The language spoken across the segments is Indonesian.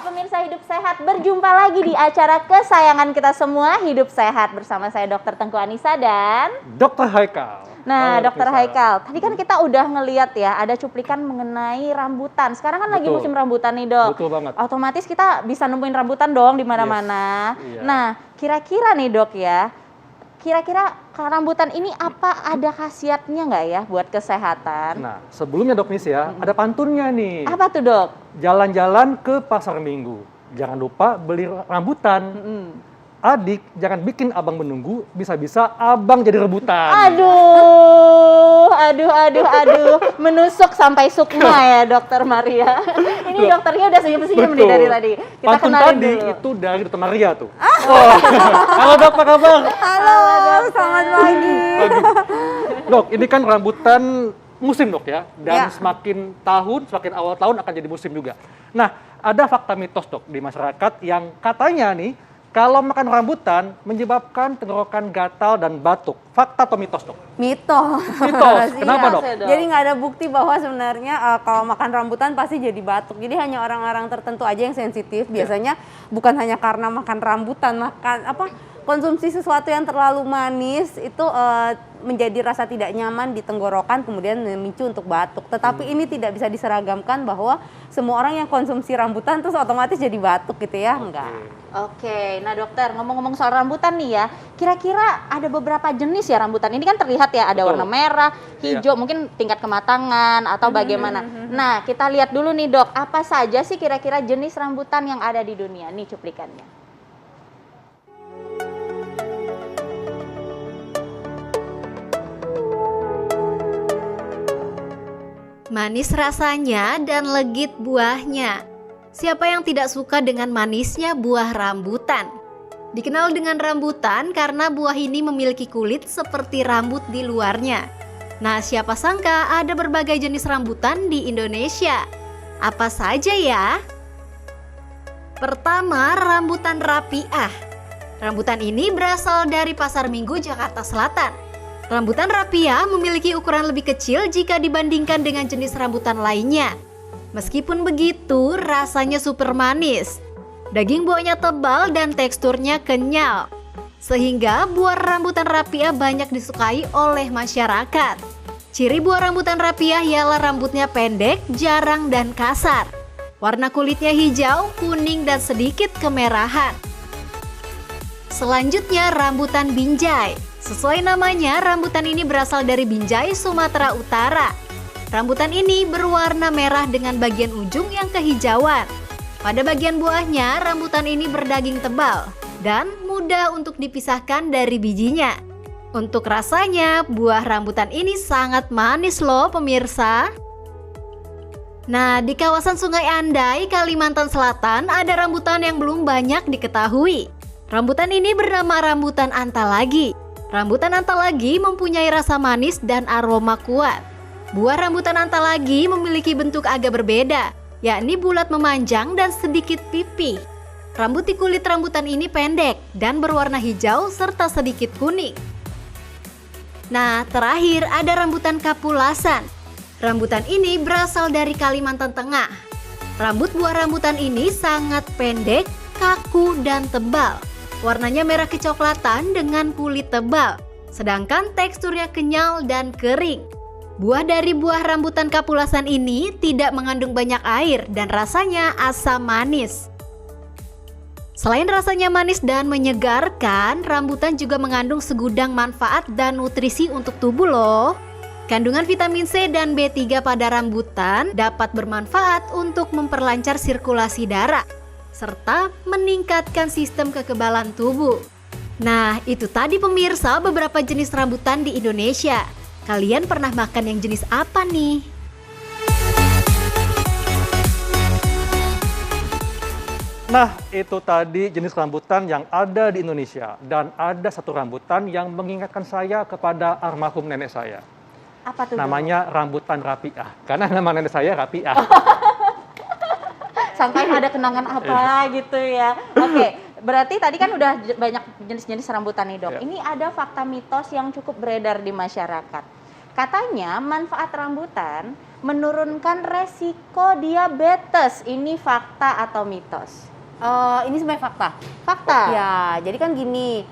pemirsa Hidup Sehat, berjumpa lagi di acara kesayangan kita semua, Hidup Sehat, bersama saya Dr. Tengku Anissa dan Dr. Haikal. Nah, Dr. Haikal, tadi kan kita udah ngeliat ya, ada cuplikan mengenai rambutan. Sekarang kan lagi musim rambutan nih, Dok. Betul banget. Otomatis kita bisa nemuin rambutan dong di mana-mana. Yes. Iya. Nah, kira-kira nih, Dok ya, kira-kira rambutan ini apa ada khasiatnya nggak ya buat kesehatan? Nah, sebelumnya Dok Nis ya, ada pantunnya nih. Apa tuh, Dok? Jalan-jalan ke pasar minggu, jangan lupa beli rambutan. Adik, jangan bikin abang menunggu, bisa-bisa abang jadi rebutan. Aduh, menusuk sampai sukma ya, Dokter Maria. Ini dokternya udah senyum-senyum nih dari tadi. Kita Pantun kenalin tadi dulu. itu dari Dokter Maria tuh. Oh. Halo Dok, apa kabar? Halo, selamat pagi. Dok, ini kan rambutan musim Dok ya, dan Ya. semakin awal tahun akan jadi musim juga. Nah, ada fakta mitos Dok di masyarakat yang katanya nih, kalau makan rambutan menyebabkan tenggorokan gatal dan batuk. Fakta atau mitos Dok? Mitos. Mitos, kenapa Iya, Dok? Dok. Jadi nggak ada bukti bahwa sebenarnya kalau makan rambutan pasti jadi batuk. Jadi hanya orang-orang tertentu aja yang sensitif. Biasanya bukan hanya karena makan rambutan, konsumsi sesuatu yang terlalu manis itu menjadi rasa tidak nyaman di tenggorokan, kemudian memicu untuk batuk. Tetapi ini tidak bisa diseragamkan bahwa semua orang yang konsumsi rambutan terus otomatis jadi batuk gitu ya, enggak. Oke, nah dokter, ngomong-ngomong soal rambutan nih ya, kira-kira ada beberapa jenis ya rambutan. Ini kan terlihat ya, ada warna merah, hijau, mungkin tingkat kematangan atau bagaimana. Nah, kita lihat dulu nih Dok, apa saja sih kira-kira jenis rambutan yang ada di dunia? Nih cuplikannya. Manis rasanya dan legit buahnya. Siapa yang tidak suka dengan manisnya buah rambutan? Dikenal dengan rambutan karena buah ini memiliki kulit seperti rambut di luarnya. Nah, siapa sangka ada berbagai jenis rambutan di Indonesia. Apa saja ya? Pertama, rambutan rapiah. Rambutan ini berasal dari Pasar Minggu, Jakarta Selatan. Rambutan rapiah memiliki ukuran lebih kecil jika dibandingkan dengan jenis rambutan lainnya. Meskipun begitu, rasanya super manis. Daging buahnya tebal dan teksturnya kenyal. Sehingga buah rambutan rapiah banyak disukai oleh masyarakat. Ciri buah rambutan rapiah ialah rambutnya pendek, jarang dan kasar. Warna kulitnya hijau, kuning dan sedikit kemerahan. Selanjutnya rambutan binjai. Sesuai namanya, rambutan ini berasal dari Binjai, Sumatera Utara. Rambutan ini berwarna merah dengan bagian ujung yang kehijauan. Pada bagian buahnya, rambutan ini berdaging tebal dan mudah untuk dipisahkan dari bijinya. Untuk rasanya, buah rambutan ini sangat manis loh pemirsa. Nah, di kawasan Sungai Andai, Kalimantan Selatan ada rambutan yang belum banyak diketahui. Rambutan ini bernama rambutan antalagi. Rambutan antalagi mempunyai rasa manis dan aroma kuat. Buah rambutan antalagi memiliki bentuk agak berbeda, yakni bulat memanjang dan sedikit pipih. Rambut di kulit rambutan ini pendek dan berwarna hijau serta sedikit kuning. Nah, terakhir ada rambutan kapulasan. Rambutan ini berasal dari Kalimantan Tengah. Rambut buah rambutan ini sangat pendek, kaku, dan tebal. Warnanya merah kecoklatan dengan kulit tebal, sedangkan teksturnya kenyal dan kering. Buah dari buah rambutan kapulasan ini tidak mengandung banyak air dan rasanya asam manis. Selain rasanya manis dan menyegarkan, rambutan juga mengandung segudang manfaat dan nutrisi untuk tubuh loh. Kandungan vitamin C dan B3 pada rambutan dapat bermanfaat untuk memperlancar sirkulasi darah serta meningkatkan sistem kekebalan tubuh. Nah, itu tadi pemirsa beberapa jenis rambutan di Indonesia. Kalian pernah makan yang jenis apa nih? Nah, itu tadi jenis rambutan yang ada di Indonesia. Dan ada satu rambutan yang mengingatkan saya kepada almarhum nenek saya. Apa tuh? Namanya rambutan rapiah. Karena nama nenek saya rapiah. Sangkain ada kenangan apa gitu ya. Oke, berarti tadi kan udah banyak jenis-jenis rambutan nih Dok. Ya. Ini ada fakta mitos yang cukup beredar di masyarakat. Katanya manfaat rambutan menurunkan resiko diabetes. Ini fakta atau mitos? Ini sebenarnya fakta. Fakta. Ya, jadi kan gini,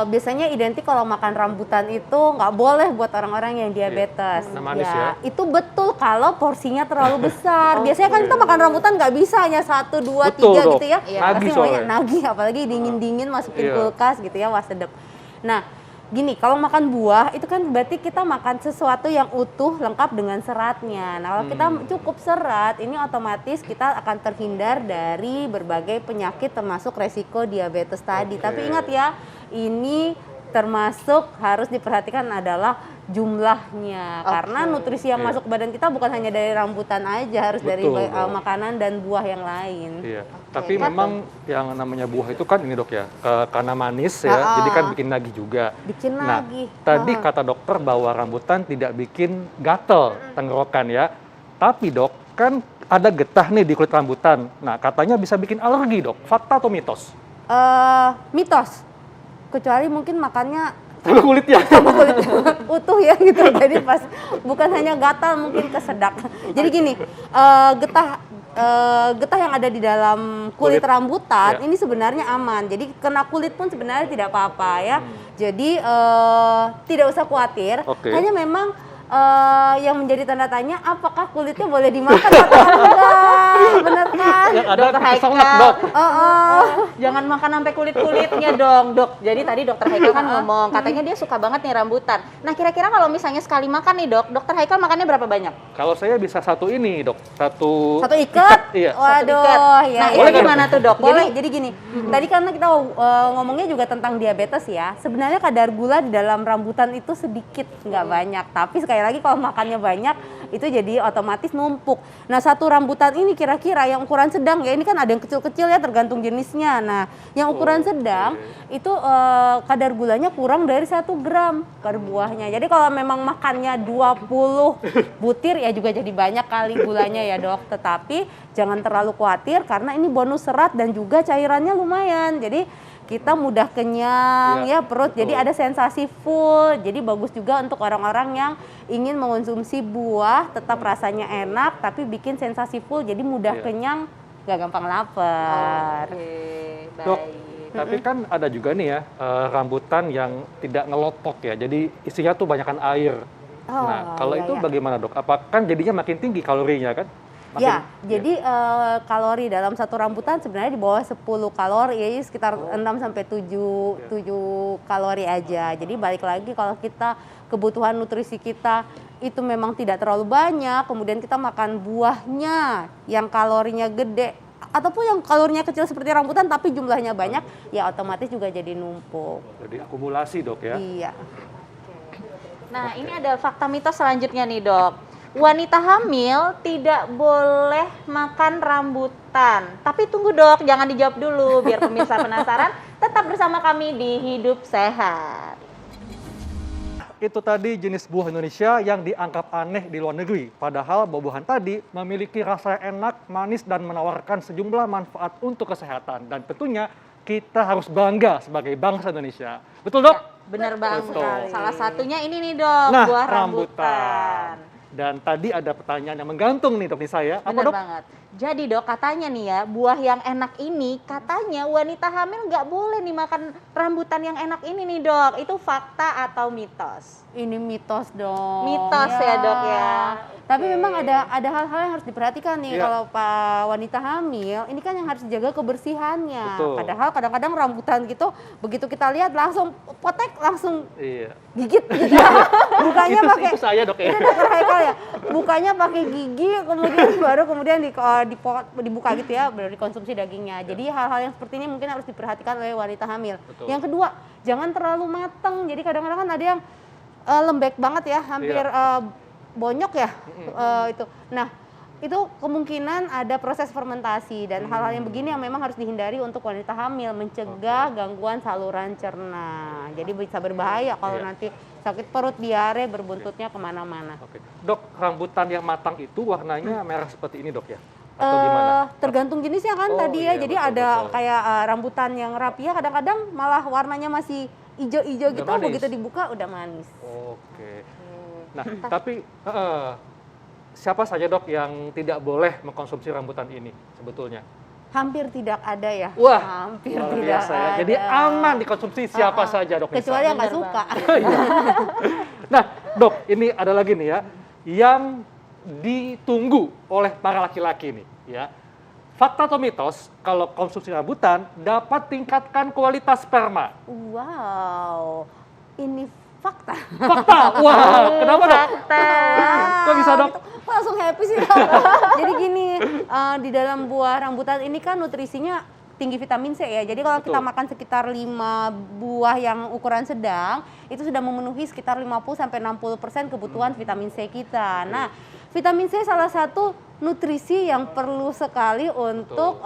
biasanya identik kalau makan rambutan itu nggak boleh buat orang-orang yang diabetes. Nah, manis ya. Itu betul kalau porsinya terlalu besar. Biasanya kan kita makan rambutan nggak bisa hanya 1, 2, 3 gitu ya. Iya. Pasti Nagih maunya soalnya. nagih, apalagi dingin-dingin masukin Iya. kulkas gitu ya, wah sedep. Nah, gini, kalau makan buah itu kan berarti kita makan sesuatu yang utuh lengkap dengan seratnya. Nah, kalau kita cukup serat, ini otomatis kita akan terhindar dari berbagai penyakit termasuk resiko diabetes tadi. Oke. Tapi ingat ya, ini termasuk harus diperhatikan adalah jumlahnya. Karena nutrisi yang Iya. masuk ke badan kita bukan hanya dari rambutan aja, harus dari Betul, dok. makanan dan buah yang lain. Iya, tapi memang yang namanya buah itu kan ini dok ya, karena manis ya, jadi kan bikin nagih juga. Bikin Nah, nagih. tadi kata dokter bahwa rambutan tidak bikin gatel tenggorokan ya. Tapi dok, kan ada getah nih di kulit rambutan. Nah, katanya bisa bikin alergi dok. Fakta atau mitos? Mitos. Kecuali mungkin makannya Sama kulitnya. kulit utuh ya gitu. Jadi pas bukan hanya gatal mungkin kesedak. Jadi gini, getah yang ada di dalam kulit Kulit. rambutan Ya. ini sebenarnya aman. Jadi kena kulit pun sebenarnya tidak apa-apa ya. Jadi tidak usah khawatir. Oke. Hanya memang yang menjadi tanda tanya apakah kulitnya boleh dimakan atau enggak. Bener kan? Yang ada Dokter keselak Haikal. dok. Jangan makan sampai kulit-kulitnya dong, Dok. Jadi tadi Dokter Haikal kan ngomong, katanya dia suka banget nih rambutan. Nah, kira-kira kalau misalnya sekali makan nih, Dok, Dokter Haikal makannya berapa banyak? Kalau saya bisa satu ini dok, satu Satu ikat? Iya. Waduh, ikat. ya. Nah, ya, ini ya. gimana tuh, Dok? Boleh? Jadi gini, tadi karena kita ngomongnya juga tentang diabetes ya. Sebenarnya kadar gula di dalam rambutan itu sedikit, nggak banyak. Tapi sekali lagi kalau makannya banyak, itu jadi otomatis numpuk. Nah, satu rambutan ini kira-kira yang ukuran sedang ya, ini kan ada yang kecil-kecil ya tergantung jenisnya. Nah, yang ukuran sedang itu kadar gulanya kurang dari 1 gram per buahnya. Jadi kalau memang makannya 20 butir ya juga jadi banyak kali gulanya ya dok. Tetapi jangan terlalu khawatir karena ini bonus serat dan juga cairannya lumayan. Jadi kita mudah kenyang ya perut. betul. Jadi ada sensasi full. Jadi bagus juga untuk orang-orang yang ingin mengonsumsi buah tetap rasanya enak tapi bikin sensasi full. Jadi mudah Iya. kenyang, gak gampang lapar. Oke, Dok, baik. tapi kan ada juga nih ya rambutan yang tidak ngelotok ya. Jadi isinya tuh banyakkan air. Nah, kalau iya, itu iya. bagaimana dok? Apa kan jadinya makin tinggi kalorinya kan? Ya, jadi kalori dalam satu rambutan sebenarnya di bawah 10 kalori, ya sekitar 6 sampai 7 kalori aja. Jadi balik lagi kalau kita kebutuhan nutrisi kita itu memang tidak terlalu banyak, kemudian kita makan buahnya yang kalorinya gede ataupun yang kalorinya kecil seperti rambutan tapi jumlahnya banyak, ya otomatis juga jadi numpuk. Jadi akumulasi dok ya. Iya. Nah, ini ada fakta mitos selanjutnya nih, Dok. Wanita hamil tidak boleh makan rambutan. Tapi tunggu, Dok, jangan dijawab dulu biar pemirsa penasaran. Tetap bersama kami di Hidup Sehat. Itu tadi jenis buah Indonesia yang dianggap aneh di luar negeri. Padahal buah-buahan tadi memiliki rasa enak, manis, dan menawarkan sejumlah manfaat untuk kesehatan. Dan tentunya kita harus bangga sebagai bangsa Indonesia. Betul dok? Bener banget. Betul. Salah satunya ini nih, Dok, Nah, buah rambutan. rambutan. Dan tadi ada pertanyaan yang menggantung nih dok di saya. Apa Bener dok? banget. Jadi dok, katanya nih ya, buah yang enak ini katanya wanita hamil nggak boleh nih makan rambutan yang enak ini nih dok. Itu fakta atau mitos? Ini mitos dong. Mitos ya, Dok, ya. Tapi Oke. memang ada hal-hal yang harus diperhatikan nih Iya. kalau Pak wanita hamil, ini kan yang harus dijaga kebersihannya. Betul. Padahal kadang-kadang rambutan gitu begitu kita lihat langsung potek langsung Iya. gigit gitu. Bukanya pakai Itu saya dok ya. itu dokter Haikal ya. Bukanya pakai gigi kemudian baru kemudian dibuka gitu ya, baru dikonsumsi dagingnya. Jadi hal-hal yang seperti ini mungkin harus diperhatikan oleh wanita hamil. Betul. Yang kedua, jangan terlalu matang. Jadi kadang-kadang kan ada yang lembek banget ya, hampir bonyok ya itu. Nah, itu kemungkinan ada proses fermentasi dan hal-hal yang begini yang memang harus dihindari untuk wanita hamil, mencegah gangguan saluran cerna. Jadi bisa berbahaya kalau Iya. nanti sakit perut, diare, berbuntutnya kemana-mana. Oke. Dok, rambutan yang matang itu warnanya merah seperti ini dok ya? Atau gimana? Tergantung jenisnya kan Oh, tadi ya. iya, Jadi betul, ada betul. kayak rambutan yang rapia kadang-kadang malah warnanya masih ijo-ijo Udah gitu, manis. begitu dibuka udah manis. Oke. Hmm. Nah, tapi siapa saja dok yang tidak boleh mengkonsumsi rambutan ini sebetulnya? Hampir tidak ada ya. Wah, hampir luar tidak biasa ya. ada. Jadi aman dikonsumsi siapa saja dok. Kecuali yang nggak suka. Nah dok, ini ada lagi nih ya, yang ditunggu oleh para laki-laki nih ya. Fakta atau mitos, kalau konsumsi rambutan dapat tingkatkan kualitas sperma? Wow, ini fakta. Fakta? Wah, kenapa dok? Fakta. Kok bisa dok? Kok langsung happy sih dok? Jadi gini, di dalam buah rambutan ini kan nutrisinya tinggi vitamin C ya. Jadi kalau kita Betul. makan sekitar 5 buah yang ukuran sedang, itu sudah memenuhi sekitar 50-60% kebutuhan vitamin C kita. Nah, vitamin C salah satu nutrisi yang perlu sekali untuk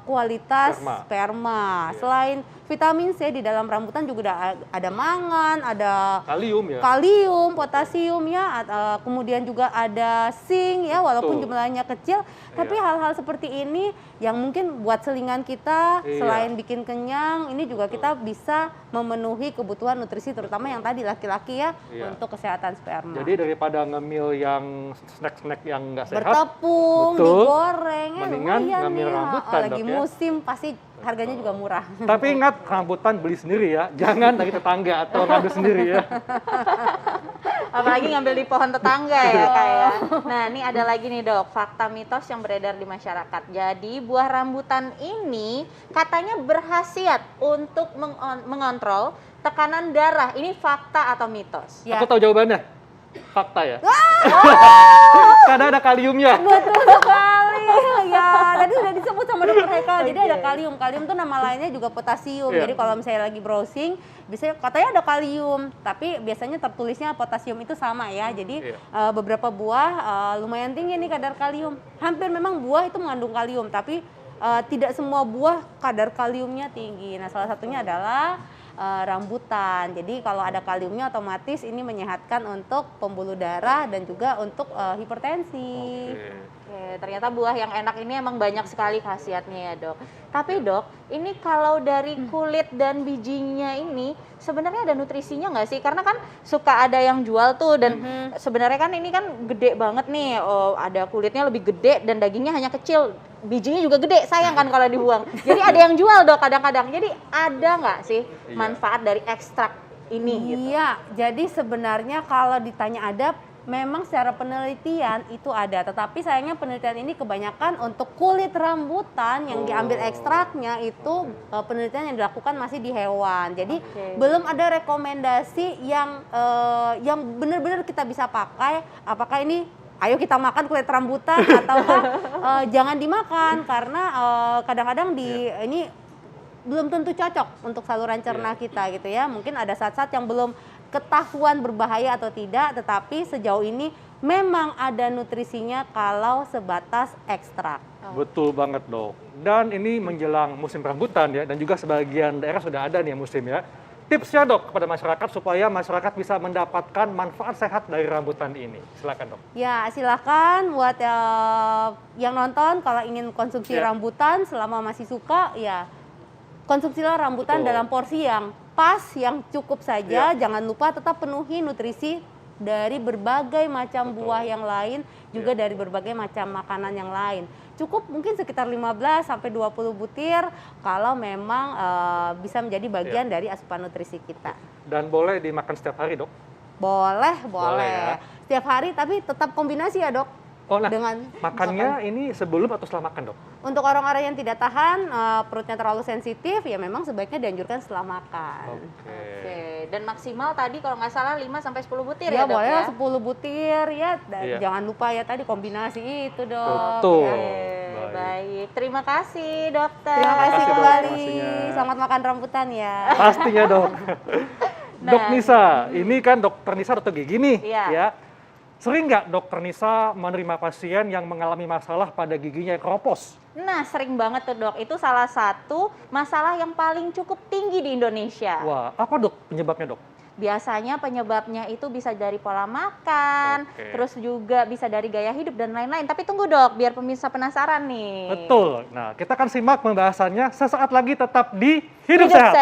kualitas sperma. Selain vitamin C di dalam rambutan juga ada mangan, ada Kalium ya? kalium, potasium ya, kemudian juga ada zinc ya, walaupun Betul. jumlahnya kecil, tapi hal-hal seperti ini yang mungkin buat selingan kita selain bikin kenyang, ini juga kita bisa memenuhi kebutuhan nutrisi terutama yang tadi laki-laki ya untuk kesehatan sperma. Jadi daripada ngemil yang snack-snack yang nggak sehat, bertepung, betul, digoreng, mendingan lumayan ngambil nih, rambutan, lagi Dok, ya. musim pasti harganya juga murah. tapi ingat rambutan beli sendiri ya, jangan dari tetangga atau ngambil sendiri ya. Apalagi ngambil di pohon tetangga ya kayak. Nah, ini ada lagi nih dok, fakta mitos yang beredar di masyarakat. Jadi buah rambutan ini katanya berkhasiat untuk mengontrol tekanan darah. Ini fakta atau mitos? Ya. Aku tahu jawabannya, fakta ya. Karena ada kaliumnya. Betul sekali. Ya, tadi sudah disebut sama dokter Haikal. Jadi ada kalium. Kalium tuh nama lainnya juga potasium. Iya. Jadi kalau misalnya lagi browsing, biasanya katanya ada kalium, tapi biasanya tertulisnya potasium itu sama ya. Jadi beberapa buah lumayan tinggi nih kadar kalium. Hampir memang buah itu mengandung kalium, tapi tidak semua buah kadar kaliumnya tinggi. Nah, salah satunya adalah rambutan. Jadi kalau ada kaliumnya otomatis ini menyehatkan untuk pembuluh darah dan juga untuk hipertensi. Oke, ternyata buah yang enak ini emang banyak sekali khasiatnya ya dok. Tapi dok, ini kalau dari kulit dan bijinya ini sebenarnya ada nutrisinya nggak sih? Karena kan suka ada yang jual tuh dan sebenarnya kan ini kan gede banget nih. Oh, ada kulitnya lebih gede dan dagingnya hanya kecil. Bijinya juga gede, sayang kan kalau dibuang. Jadi ada yang jual dok kadang-kadang. Jadi ada nggak sih manfaat dari ekstrak ini gitu? Iya, jadi sebenarnya kalau ditanya ada, memang secara penelitian itu ada, tetapi sayangnya penelitian ini kebanyakan untuk kulit rambutan yang diambil ekstraknya itu penelitian yang dilakukan masih di hewan. Jadi belum ada rekomendasi yang benar-benar kita bisa pakai. Apakah ini ayo kita makan kulit rambutan atau jangan dimakan karena kadang-kadang ini belum tentu cocok untuk saluran cerna kita gitu ya. Mungkin ada saat-saat yang belum ketahuan berbahaya atau tidak, tetapi sejauh ini memang ada nutrisinya kalau sebatas ekstrak. Betul banget dok. Dan ini menjelang musim rambutan ya, dan juga sebagian daerah sudah ada nih musim ya. Tipsnya dok kepada masyarakat supaya masyarakat bisa mendapatkan manfaat sehat dari rambutan ini. Silakan dok. Ya silakan buat yang nonton kalau ingin konsumsi rambutan selama masih suka ya konsumsilah rambutan dalam porsi yang pas, yang cukup saja. Jangan lupa tetap penuhi nutrisi dari berbagai macam buah yang lain, juga dari berbagai macam makanan yang lain. Cukup mungkin sekitar 15 sampai 20 butir kalau memang bisa menjadi bagian dari asupan nutrisi kita. Dan boleh dimakan setiap hari dok? Boleh. Ya. Setiap hari tapi tetap kombinasi ya dok. Oh nah, Dengan makannya ini sebelum atau setelah makan dok? Untuk orang-orang yang tidak tahan, perutnya terlalu sensitif, ya memang sebaiknya dianjurkan setelah makan. Oke, dan maksimal tadi kalau nggak salah 5 sampai 10 butir Ya ya dok boleh ya? 10 butir ya, dan jangan lupa ya tadi kombinasi itu dok. Betul. Baik, terima kasih dokter. Terima kasih Dok, kembali. informasinya. Selamat makan rambutan ya. Pastinya dok. Dok Nisa, ini kan dokter Nisa dokter gigi nih ya. Sering nggak dokter Nisa menerima pasien yang mengalami masalah pada giginya yang keropos? Nah, sering banget tuh dok. Itu salah satu masalah yang paling cukup tinggi di Indonesia. Wah, apa dok penyebabnya dok? Biasanya penyebabnya itu bisa dari pola makan, terus juga bisa dari gaya hidup dan lain-lain. Tapi tunggu dok, biar pemirsa penasaran nih. Betul. Nah, kita akan simak pembahasannya sesaat lagi tetap di Hidup Sehat.